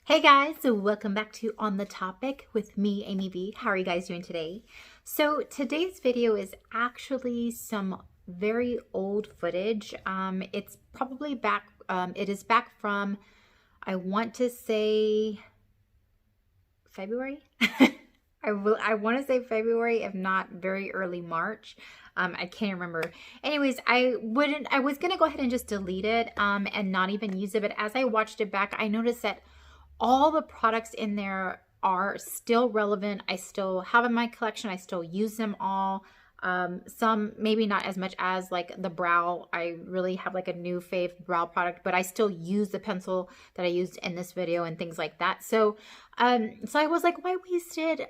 Hey guys, so welcome back to On the Topic with me, Amy V. How are you guys doing today? So today's video is actually some very old footage. It's probably back, it is back from, I want to say February. I want to say February, if not very early March. I can't remember. Anyways, I was going to go ahead and just delete it and not even use it. But as I watched it back, I noticed that all the products in there are still relevant. I still have in my collection. I still use them all. Some maybe not as much as like the brow. I really have like a new fave brow product, but I still use the pencil that I used in this video and things like that. So I was like, why waste it?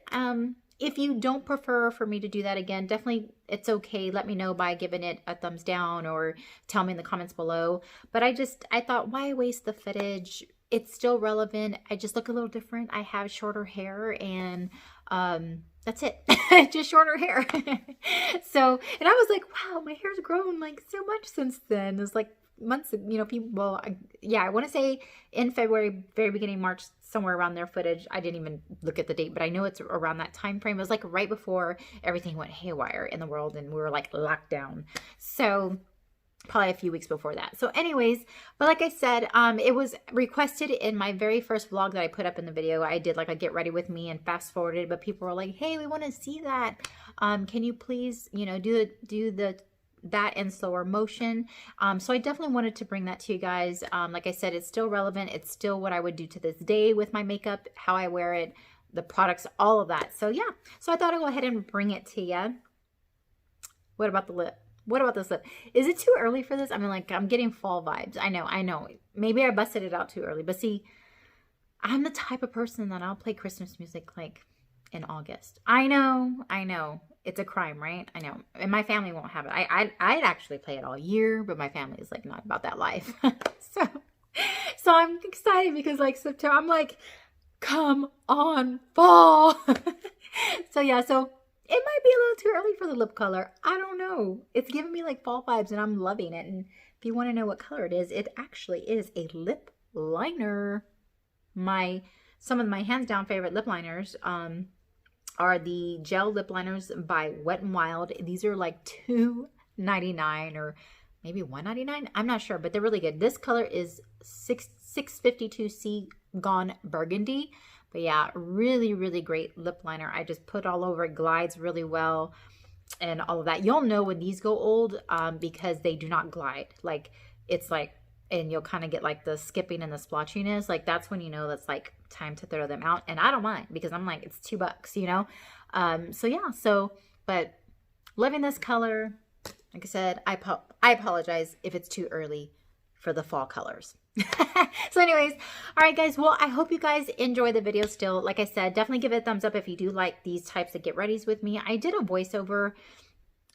If you don't prefer for me to do that again, definitely it's okay. Let me know by giving it a thumbs down or tell me in the comments below. But I thought, why waste the footage? It's still relevant. I just look a little different. I have shorter hair and that's it. Just shorter hair. So, and I was like, wow, my hair's grown like so much since then. It's like months, people, well, yeah, I want to say in February, very beginning March, somewhere around their footage. I didn't even look at the date, but I know it's around that time frame. It was like right before everything went haywire in the world and we were like locked down. So probably a few weeks before that. So anyways, but like I said, it was requested in my very first vlog that I put up in the video. I did like a get ready with me and fast forwarded, but people were like, hey, we want to see that. Can you please, do that in slower motion? So I definitely wanted to bring that to you guys. Like I said, it's still relevant. It's still what I would do to this day with my makeup, how I wear it, the products, all of that. So yeah, so I thought I'd go ahead and bring it to you. What about the lip? What about this lip? Is it too early for this? I mean, like, I'm getting fall vibes. I know. Maybe I busted it out too early. But see, I'm the type of person that I'll play Christmas music, like, in August. I know. It's a crime, right? I know. And my family won't have it. I'd actually play it all year, but my family is, like, not about that life. So I'm excited because, like, September, I'm like, come on, fall. So, yeah, so it might be a little too early for the lip color. I don't know. It's giving me like fall vibes and I'm loving it. And if you want to know what color it is actually is a lip liner. Some of my hands down favorite lip liners are the gel lip liners by Wet n Wild. These are like $2.99 or maybe $1.99. I'm not sure, but they're really good. This color is 652C Gone Burgundy. But yeah, really, really great lip liner. I just put all over. It glides really well and all of that. You'll know when these go old because they do not glide. Like, it's like, and you'll kind of get like the skipping and the splotchiness. Like, that's when you know that's like time to throw them out. And I don't mind because I'm like, it's $2, So yeah, but loving this color. Like I said, I apologize if it's too early for the fall colors. So anyways, all right guys, well, I hope you guys enjoy the video still. Like I said, definitely give it a thumbs up if you do like these types of get readies with me. I did a voiceover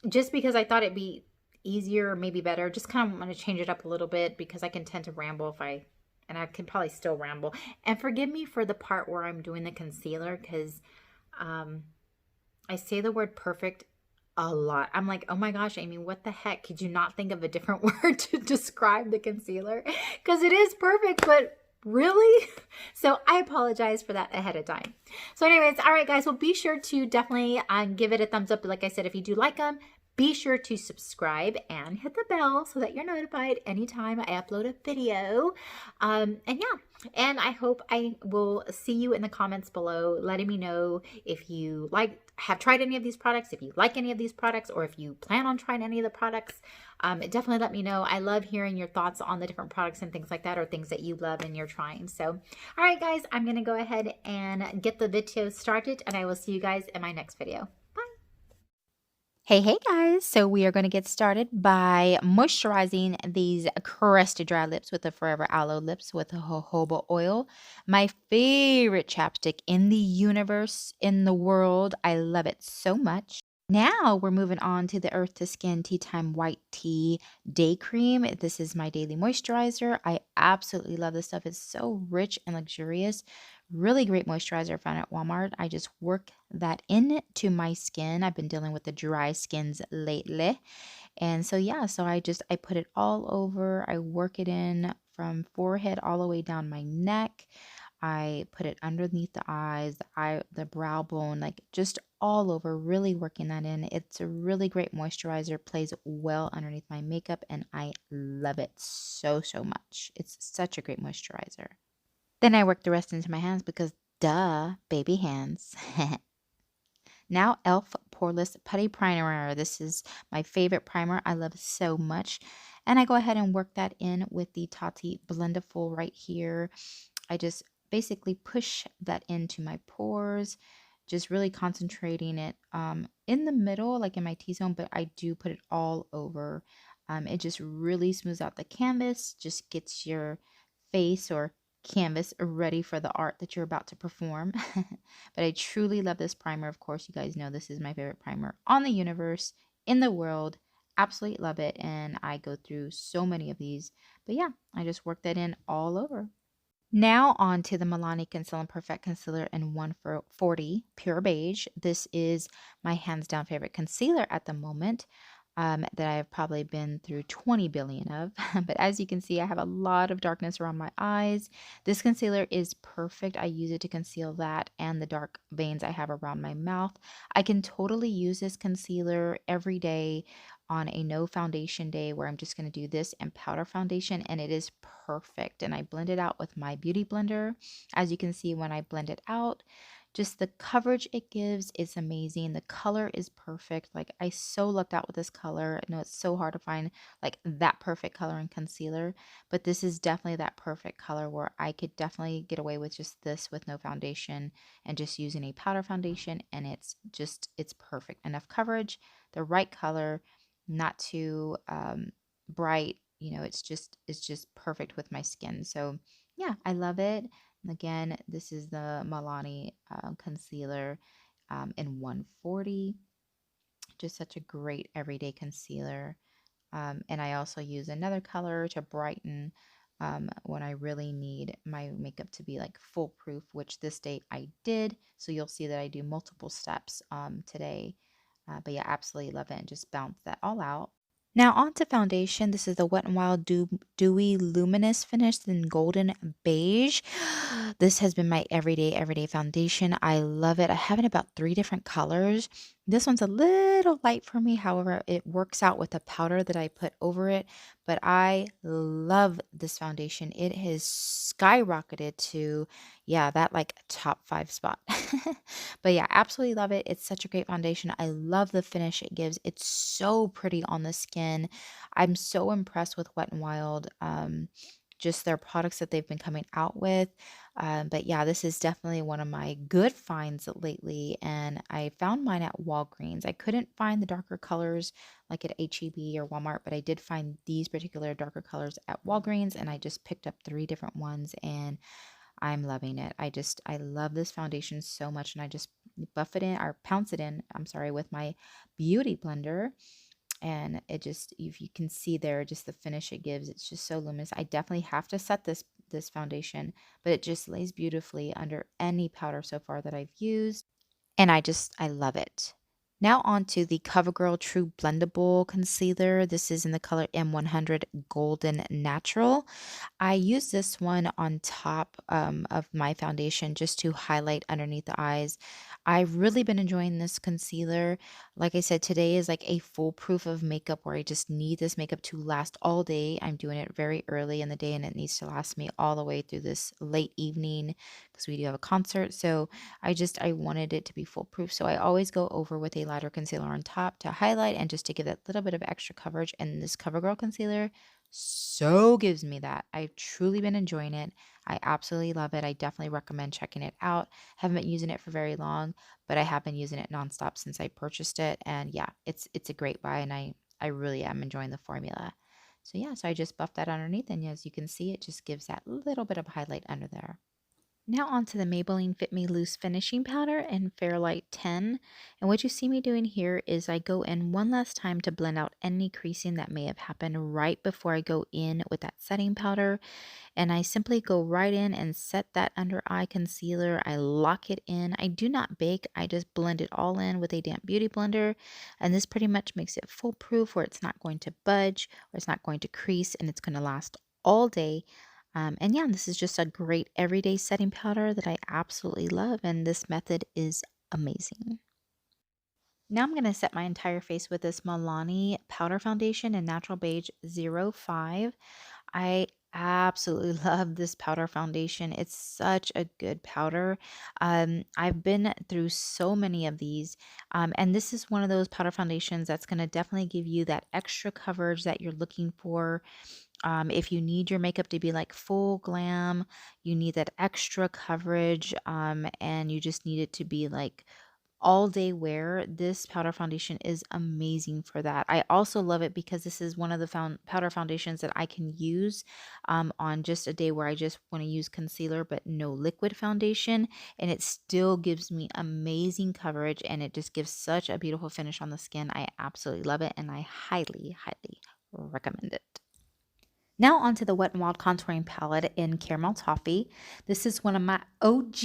just because I thought it'd be easier, maybe better. Just kind of want to change it up a little bit because I can tend to ramble and I can probably still ramble. And forgive me for the part where I'm doing the concealer because I say the word perfect a lot. I'm like, oh my gosh, Amy, what the heck? Could you not think of a different word to describe the concealer? Because it is perfect, but really? So I apologize for that ahead of time. So anyways, all right, guys, well, be sure to definitely give it a thumbs up. Like I said, if you do like them, be sure to subscribe and hit the bell so that you're notified anytime I upload a video. And yeah, and I hope I will see you in the comments below letting me know if you have tried any of these products, if you like any of these products, or if you plan on trying any of the products. Definitely let me know. I love hearing your thoughts on the different products and things like that, or things that you love and you're trying. So, all right, guys, I'm going to go ahead and get the video started, and I will see you guys in my next video. Hey guys, so we are going to get started by moisturizing these crusted dry lips with the Forever Aloe Lips with a jojoba oil. My favorite chapstick in the universe, in the world. I love it so much. Now we're moving on to the Earth to Skin Tea Time White Tea Day Cream. This is my daily moisturizer. I absolutely love this stuff. It's so rich and luxurious. Really great moisturizer I found at Walmart. I just work that into my skin. I've been dealing with the dry skins lately. And so yeah, so I put it all over. I work it in from forehead all the way down my neck. I put it underneath the eyes, the brow bone, like just all over, really working that in. It's a really great moisturizer, plays well underneath my makeup, and I love it so, so much. It's such a great moisturizer. Then I work the rest into my hands because duh, baby hands. Now e.l.f. Poreless Putty Primer. This is my favorite primer. I love it so much. And I go ahead and work that in with the Tati Blendiful right here. I just basically push that into my pores, just really concentrating it in the middle, like in my T-zone, but I do put it all over. It just really smooths out the canvas, just gets your face or canvas ready for the art that you're about to perform. But I truly love this primer. Of course, you guys know this is my favorite primer on the universe, in the world. Absolutely love it. And I go through so many of these. But yeah, I just work that in all over. Now on to the Milani Concealer Perfect Concealer in 140 Pure Beige. This is my hands down favorite concealer at the moment, that I have probably been through 20 billion of. But as you can see, I have a lot of darkness around my eyes. This concealer is perfect. I use it to conceal that and the dark veins I have around my mouth. I can totally use this concealer every day on a no foundation day where I'm just going to do this and powder foundation, and it is perfect. And I blend it out with my beauty blender. As you can see, when I blend it out, just the coverage it gives is amazing. The color is perfect. Like, I so lucked out with this color. I know it's so hard to find like that perfect color in concealer, but this is definitely that perfect color where I could definitely get away with just this with no foundation and just using a powder foundation, and it's perfect. Enough coverage, the right color, not too bright. It's just perfect with my skin. So yeah, I love it. And again, this is the Milani concealer in 140. Just such a great everyday concealer. And I also use another color to brighten when I really need my makeup to be like foolproof, which this day I did. So you'll see that I do multiple steps today. But yeah, absolutely love it, and just bounce that all out. Now on to foundation. This is the Wet n Wild Dewy Luminous finish in golden beige. This has been my everyday foundation. I love it. I have it about 3 different colors. This one's a little light for me. However, it works out with the powder that I put over it. But I love this foundation. It has skyrocketed to, yeah, that like top 5 spot. But yeah, absolutely love it. It's such a great foundation. I love the finish it gives. It's so pretty on the skin. I'm so impressed with Wet n Wild. Just their products that they've been coming out with. But yeah, this is definitely one of my good finds lately. And I found mine at Walgreens. I couldn't find the darker colors like at HEB or Walmart, but I did find these particular darker colors at Walgreens. And I just picked up 3 different ones, and I'm loving it. I love this foundation so much, and I just buff it in or pounce it in, I'm sorry, with my beauty blender. And it just, if you can see there, just the finish it gives, it's just so luminous. I definitely have to set this foundation, but it just lays beautifully under any powder so far that I've used. And I love it. Now on to the CoverGirl True Blendable Concealer. This is in the color M100 Golden Natural. I use this one on top of my foundation just to highlight underneath the eyes. I've really been enjoying this concealer. Like I said, today is like a foolproof of makeup where I just need this makeup to last all day. I'm doing it very early in the day, and it needs to last me all the way through this late evening because we do have a concert. So I wanted it to be foolproof. So I always go over with a lighter concealer on top to highlight and just to give that little bit of extra coverage. And this CoverGirl concealer so gives me that. I've truly been enjoying it. I absolutely love it. I definitely recommend checking it out. Haven't been using it for very long, but I have been using it nonstop since I purchased it. And yeah, it's a great buy, and I really am enjoying the formula. So yeah, so I just buffed that underneath, and as you can see, it just gives that little bit of highlight under there. Now onto the Maybelline Fit Me Loose Finishing Powder in Fairlight 10. And what you see me doing here is I go in one last time to blend out any creasing that may have happened right before I go in with that setting powder. And I simply go right in and set that under eye concealer. I lock it in. I do not bake. I just blend it all in with a damp beauty blender. And this pretty much makes it foolproof, where it's not going to budge or it's not going to crease, and it's going to last all day. And yeah, this is just a great everyday setting powder that I absolutely love, and this method is amazing. Now I'm going to set my entire face with this Milani Powder Foundation in Natural Beige 05. I absolutely love this powder foundation. It's such a good powder. I've been through so many of these, and this is one of those powder foundations that's going to definitely give you that extra coverage that you're looking for. If you need your makeup to be like full glam, you need that extra coverage, and you just need it to be like all day wear, this powder foundation is amazing for that. I also love it because this is one of the powder foundations that I can use on just a day where I just want to use concealer but no liquid foundation, and it still gives me amazing coverage, and it just gives such a beautiful finish on the skin. I absolutely love it, and I highly, highly recommend it. Now onto the Wet n Wild Contouring Palette in Caramel Toffee. This is one of my OG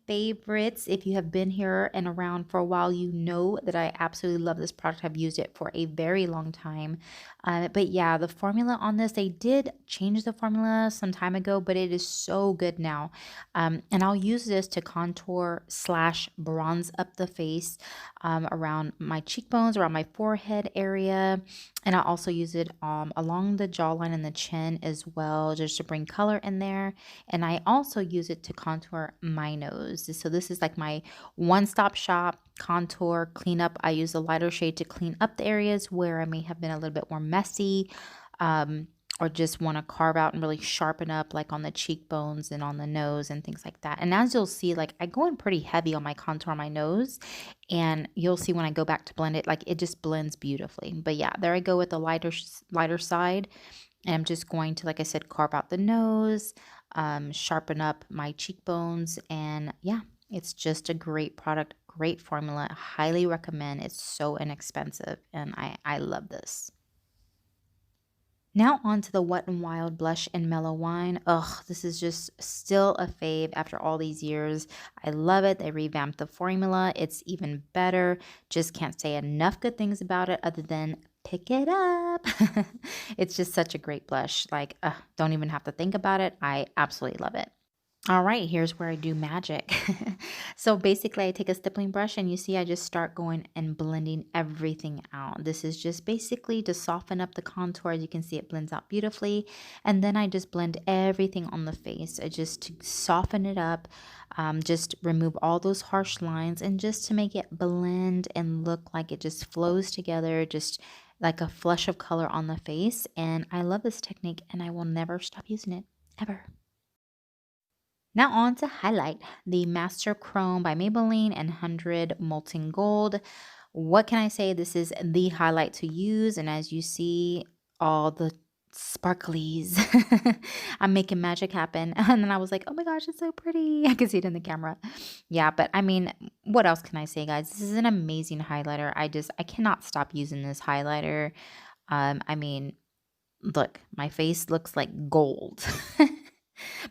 favorites. If you have been here and around for a while, you know that I absolutely love this product. I've used it for a very long time. But yeah, the formula on this, they did change the formula some time ago, but it is so good now. And I'll use this to contour slash bronze up the face around my cheekbones, around my forehead area. And I also use it along the jawline and the chin as well, just to bring color in there. And I also use it to contour my nose. So this is like my one-stop shop contour cleanup. I use a lighter shade to clean up the areas where I may have been a little bit more messy. Or just want to carve out and really sharpen up, like on the cheekbones and on the nose and things like that. And as you'll see, like I go in pretty heavy on my contour on my nose, and you'll see when I go back to blend it, like it just blends beautifully. But yeah, there I go with the lighter side, and I'm just going to, like I said, carve out the nose, sharpen up my cheekbones, and yeah, it's just a great product, great formula. Highly recommend. It's so inexpensive, and I love this. Now on to the Wet n Wild Blush in Mellow Wine. Ugh, this is just still a fave after all these years. I love it. They revamped the formula. It's even better. Just can't say enough good things about it other than pick it up. It's just such a great blush. Like, don't even have to think about it. I absolutely love it. All right, here's where I do magic. So basically, I take a stippling brush and you see I just start going and blending everything out. This is just basically to soften up the contour. As you can see, it blends out beautifully. And then I just blend everything on the face just to soften it up, just remove all those harsh lines, and just to make it blend and look like it just flows together, just like a flush of color on the face. And I love this technique, and I will never stop using it, ever. Now on to highlight, the Master Chrome by Maybelline and 100 Molten Gold. What can I say? This is the highlight to use, and as you see, all the sparklies. I'm making magic happen. And then I was like, oh my gosh, it's so pretty. I can see it in the camera. Yeah, but I mean, what else can I say, guys? This is an amazing highlighter. I cannot stop using this highlighter. I mean, look, my face looks like gold.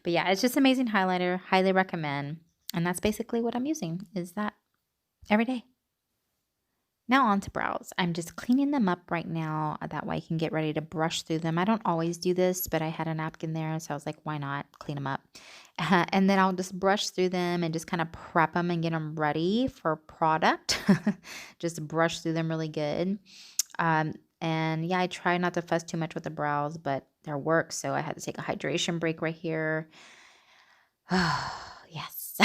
But yeah, it's just amazing highlighter. Highly recommend. And that's basically what I'm using, is that every day. Now on to brows. I'm just cleaning them up right now. That way I can get ready to brush through them. I don't always do this, but I had a napkin there, so I was like, why not clean them up? And then I'll just brush through them and just kind of prep them and get them ready for product. Just brush through them really good. And yeah, I try not to fuss too much with the brows, but they're work, so I had to take a hydration break right here. Yes.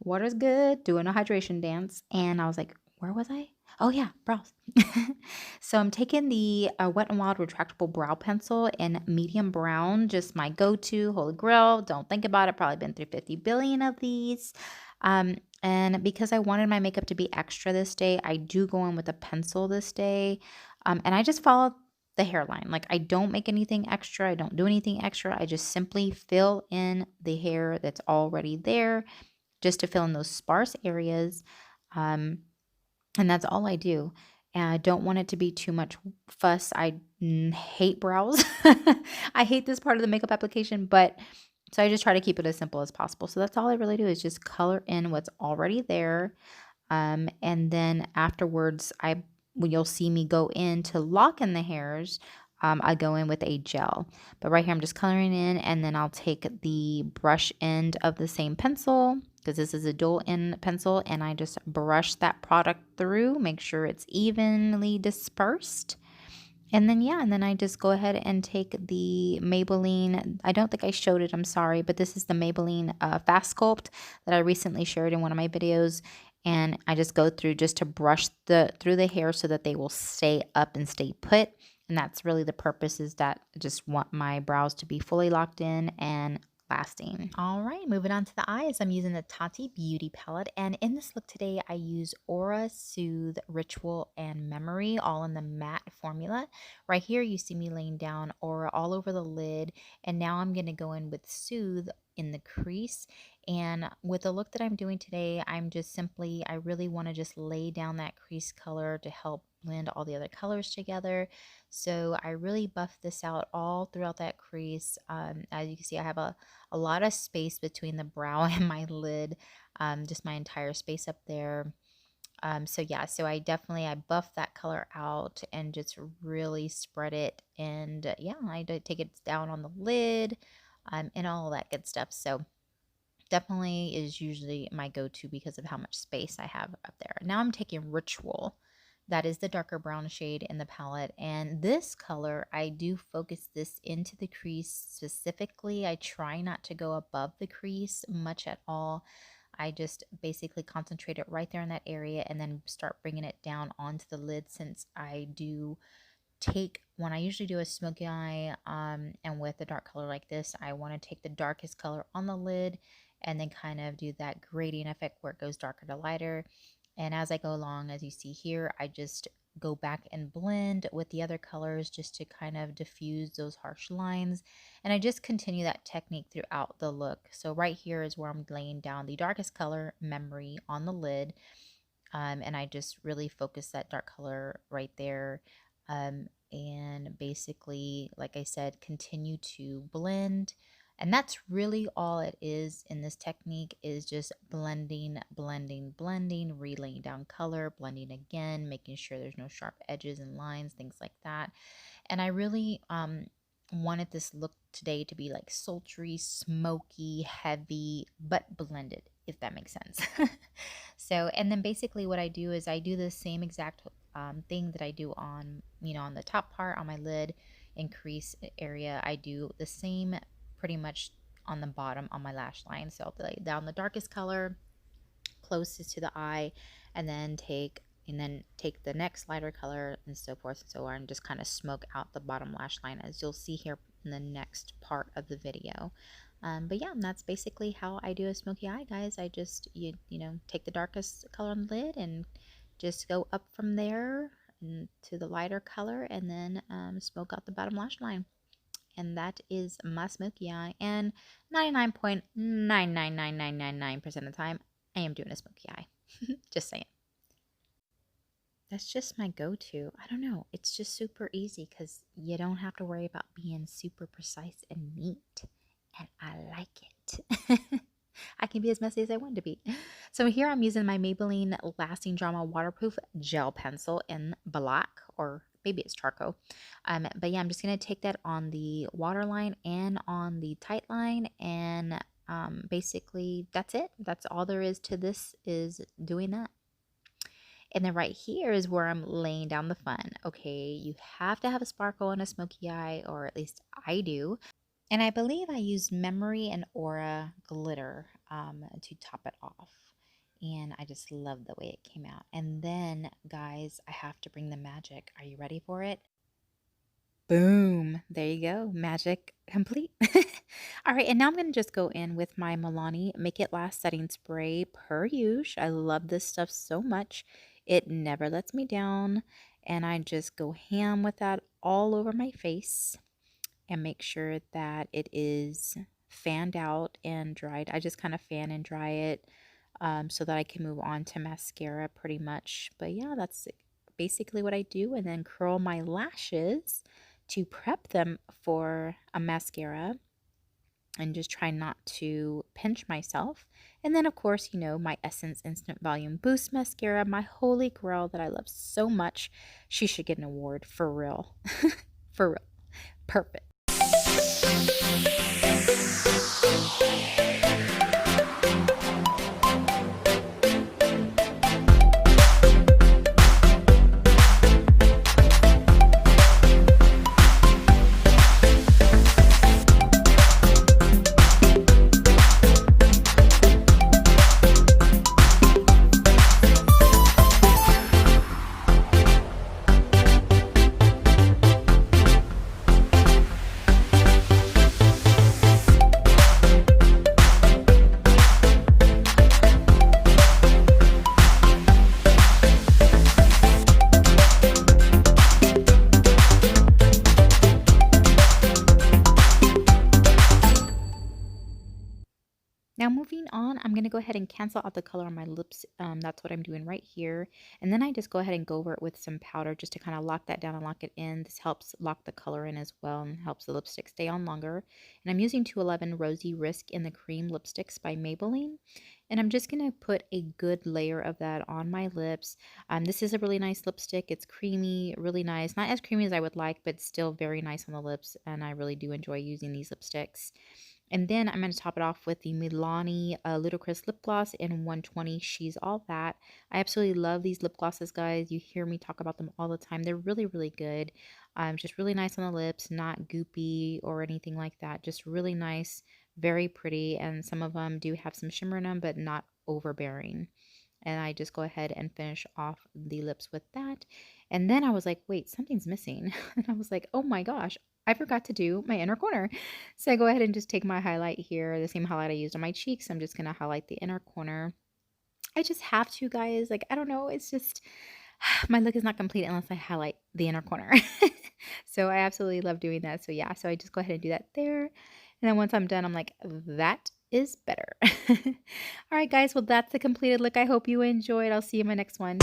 Water's good. Doing a hydration dance. And I was like, where was I? Oh yeah, brows. So I'm taking the Wet n Wild retractable brow pencil in medium brown, just my go-to, holy grail. Don't think about it. Probably been through 50 billion of these. And because I wanted my makeup to be extra this day, I do go in with a pencil this day. And I just follow the hairline. Like I don't make anything extra. I don't do anything extra. I just simply fill in the hair that's already there, just to fill in those sparse areas. And that's all I do. And I don't want it to be too much fuss. I hate brows. I hate this part of the makeup application, but so I just try to keep it as simple as possible. So that's all I really do, is just color in what's already there. And then afterwards, you'll see me go in to lock in the hairs. I go in with a gel. But right here I'm just coloring in, and then I'll take the brush end of the same pencil, because this is a dual end pencil, and I just brush that product through, make sure it's evenly dispersed. And then, yeah, and then I just go ahead and take the Maybelline. I don't think I showed it, I'm sorry, but this is the Maybelline Fast Sculpt that I recently shared in one of my videos. And I just go through just to brush through the hair so that they will stay up and stay put. And that's really the purpose, is that I just want my brows to be fully locked in and lasting. All right, moving on to the eyes. I'm using the Tati Beauty palette, and in this look today, I use Aura, Soothe, Ritual, and Memory, all in the matte formula. Right here, you see me laying down Aura all over the lid, and now I'm going to go in with Soothe in the crease. And with the look that I'm doing today, I'm just simply, I really want to just lay down that crease color to help blend all the other colors together. So I really buff this out all throughout that crease. As you can see, I have a lot of space between the brow and my lid, just my entire space up there. So yeah, so I buff that color out and just really spread it. And yeah, I take it down on the lid, and all that good stuff. So definitely is usually my go-to because of how much space I have up there. Now I'm taking Ritual. That is the darker brown shade in the palette. And this color, I do focus this into the crease specifically. I try not to go above the crease much at all. I just basically concentrate it right there in that area and then start bringing it down onto the lid, since I do when I usually do a smoky eye, and with a dark color like this, I want to take the darkest color on the lid and then kind of do that gradient effect where it goes darker to lighter. And as I go along, as you see here, I just go back and blend with the other colors just to kind of diffuse those harsh lines. And I just continue that technique throughout the look. So right here is where I'm laying down the darkest color, Memory, on the lid. And I just really focus that dark color right there. And basically, like I said, continue to blend. And that's really all it is in this technique, is just blending, blending, blending, relaying down color, blending again, making sure there's no sharp edges and lines, things like that. And I really wanted this look today to be like sultry, smoky, heavy, but blended, if that makes sense. So, and then basically what I do is I do the same exact thing that I do on, on the top part, on my lid and crease area. I do the same pretty much on the bottom on my lash line. So I'll lay down the darkest color closest to the eye, and then take the next lighter color and so forth and so on, and just kind of smoke out the bottom lash line, as you'll see here in the next part of the video. But yeah, that's basically how I do a smoky eye, guys. I just take the darkest color on the lid and just go up from there to the lighter color, and then smoke out the bottom lash line. And that is my smoky eye. And 99.99999% of the time, I am doing a smoky eye. Just saying. That's just my go-to. I don't know. It's just super easy because you don't have to worry about being super precise and neat. And I like it. I can be as messy as I want to be. So here I'm using my Maybelline Lasting Drama Waterproof Gel Pencil in black, or maybe it's charcoal. But yeah, I'm just going to take that on the waterline and on the tight line. And basically that's it. That's all there is to this, is doing that. And then right here is where I'm laying down the fun. Okay, you have to have a sparkle and a smoky eye, or at least I do. And I believe I used Memory and Aura glitter to top it off. And I just love the way it came out. And then, guys, I have to bring the magic. Are you ready for it? Boom. There you go. Magic complete. All right, and now I'm going to just go in with my Milani Make It Last Setting Spray per usual. I love this stuff so much. It never lets me down. And I just go ham with that all over my face and make sure that it is fanned out and dried. I just kind of fan and dry it so that I can move on to mascara pretty much. But yeah, that's basically what I do. And then curl my lashes to prep them for a mascara, and just try not to pinch myself. And then, of course, my Essence Instant Volume Boost Mascara, my holy grail that I love so much. She should get an award, for real. For real. Perfect. Now moving on, I'm going to go ahead and cancel out the color on my lips. That's what I'm doing right here. And then I just go ahead and go over it with some powder just to kind of lock that down and lock it in. This helps lock the color in as well and helps the lipstick stay on longer. And I'm using 211 Rosy Risk in the Cream Lipsticks by Maybelline. And I'm just going to put a good layer of that on my lips. This is a really nice lipstick. It's creamy, really nice. Not as creamy as I would like, but still very nice on the lips. And I really do enjoy using these lipsticks. And then I'm going to top it off with the Milani Ludicrous Lip Gloss in 120 She's All That. I absolutely love these lip glosses, guys. You hear me talk about them all the time. They're really, really good. Just really nice on the lips, not goopy or anything like that. Just really nice, very pretty. And some of them do have some shimmer in them, but not overbearing. And I just go ahead and finish off the lips with that. And then I was like, wait, something's missing. And I was like, oh my gosh, I forgot to do my inner corner. So I go ahead and just take my highlight here, the same highlight I used on my cheeks. I'm just going to highlight the inner corner. I just have to, guys. Like, I don't know. It's just, my look is not complete unless I highlight the inner corner. So I absolutely love doing that. So yeah, so I just go ahead and do that there. And then once I'm done, I'm like, that is better. All right, guys. Well, that's the completed look. I hope you enjoyed. I'll see you in my next one.